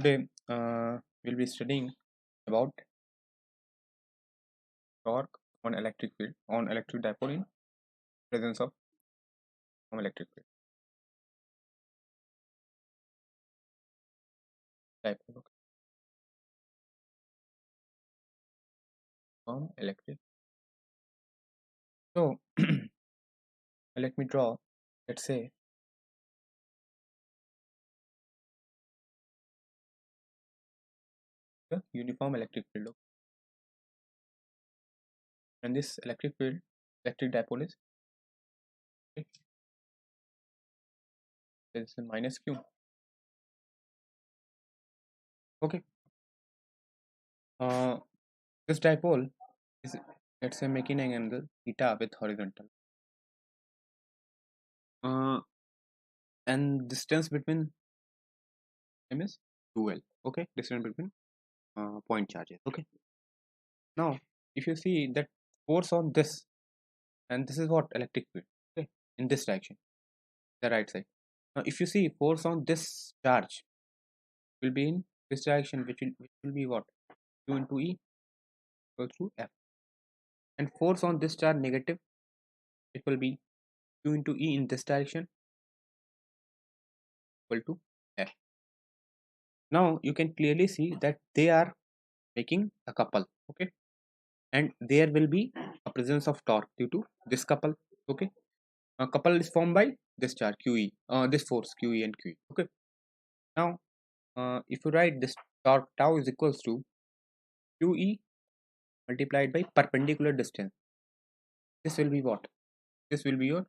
Today we'll be studying about torque on electric field on electric dipole in presence of electric field dipole on electric. So let me draw, let's say, the uniform electric field, and this electric field, electric dipole is minus q. Okay. This dipole is, let's say, making an angle theta with horizontal, and distance between them is 2l. Okay, distance between point charges. Okay. Now, if you see that force on this, and this is what electric field, okay, in this direction, the right side. Now, if you see force on this charge will be in this direction, which will be what, q into e equal to f, and force on this charge negative, it will be q into e in this direction equal to f. Now you can clearly see that they are making a couple, okay, and there will be a presence of torque due to this couple. Okay, a couple is formed by this charge QE, this force QE and QE. Okay, now if you write this torque tau is equals to QE multiplied by perpendicular distance, this will be what? This will be your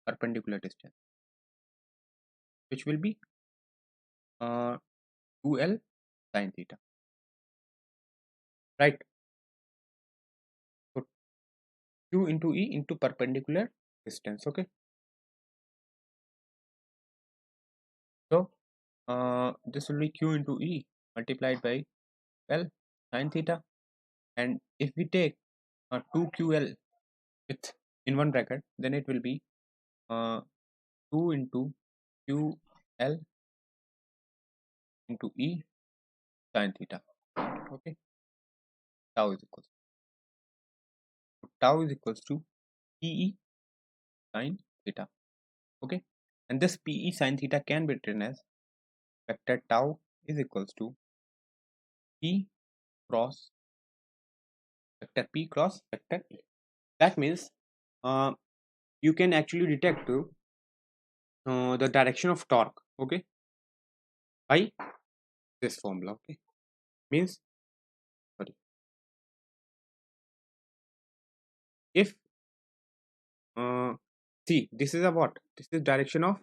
perpendicular distance, which will be 2L sin theta, right? So Q into E into perpendicular distance. Okay, so this will be Q into E multiplied by L sin theta, and if we take 2QL with in one bracket, then it will be 2 into QL into E sin theta. Okay, tau is equals to PE sin theta. Okay, and this PE sin theta can be written as vector tau is equals to P cross vector P cross vector E. That means you can actually detect the direction of torque, okay, by this formula. Okay, means, sorry, if see, this is a what? This is direction of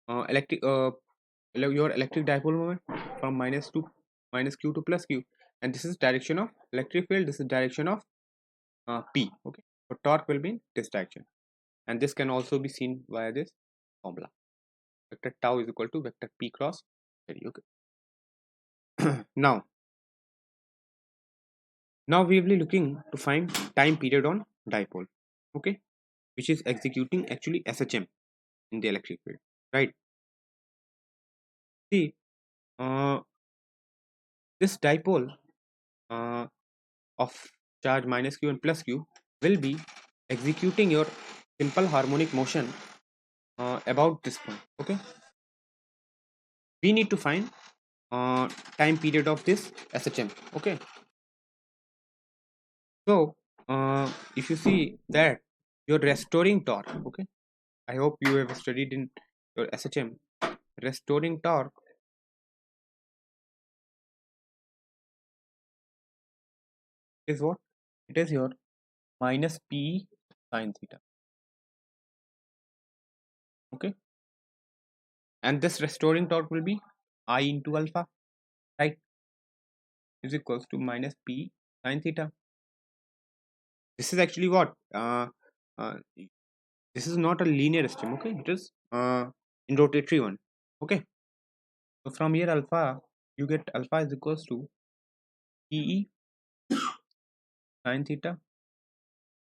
your electric dipole moment from minus q to plus q, and this is direction of electric field. This is direction of P. Okay, so torque will be in this direction, and this can also be seen via this formula. Vector tau is equal to vector P cross area. Okay. now we will be looking to find time period on dipole, okay, which is executing actually SHM in the electric field, right? See, this dipole of charge minus q and plus q will be executing your simple harmonic motion about this point. Okay, we need to find time period of this SHM. Okay, so if you see that your restoring torque, okay, I hope you have studied in your SHM, restoring torque is what? It is your minus P sin theta. Okay, and this restoring torque will be I into alpha, right, is equals to minus P sin theta. This is actually what? This is not a linear system. Okay, it is in rotatory one. Okay, so from here alpha, you get alpha is equals to Pe sin theta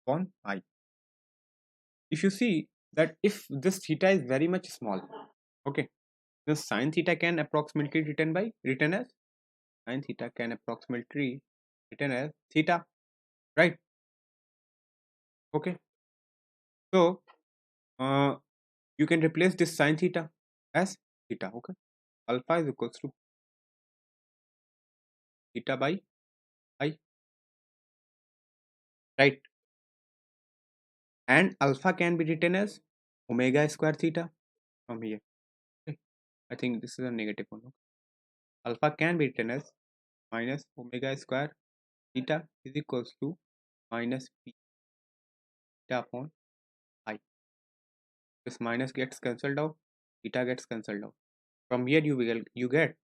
upon I. If you see that if this theta is very much small, okay, The sine theta can approximately written as sine theta can approximately written as theta, right? Okay, so uh, you can replace this sine theta as theta. Okay, alpha is equals to theta by I, right? And alpha can be written as omega square theta from here. Okay. I think this is a negative one. Okay. Alpha can be written as minus omega square theta is equals to minus p theta upon I. This minus gets cancelled out, theta gets cancelled out. From here you get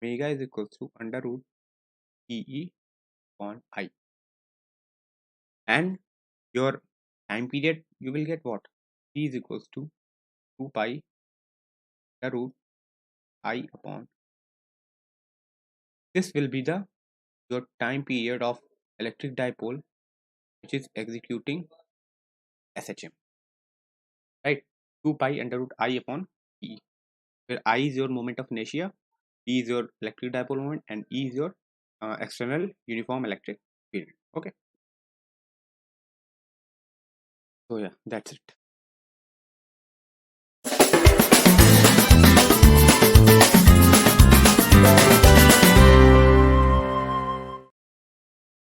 omega is equals to under root PE upon I. And your time period you will get what? T is equals to 2 pi under root I upon. This will be the your time period of electric dipole which is executing SHM, right? 2 pi under root I upon E, where I is your moment of inertia, E is your electric dipole moment, and E is your external uniform electric field. Okay, so yeah, that's it.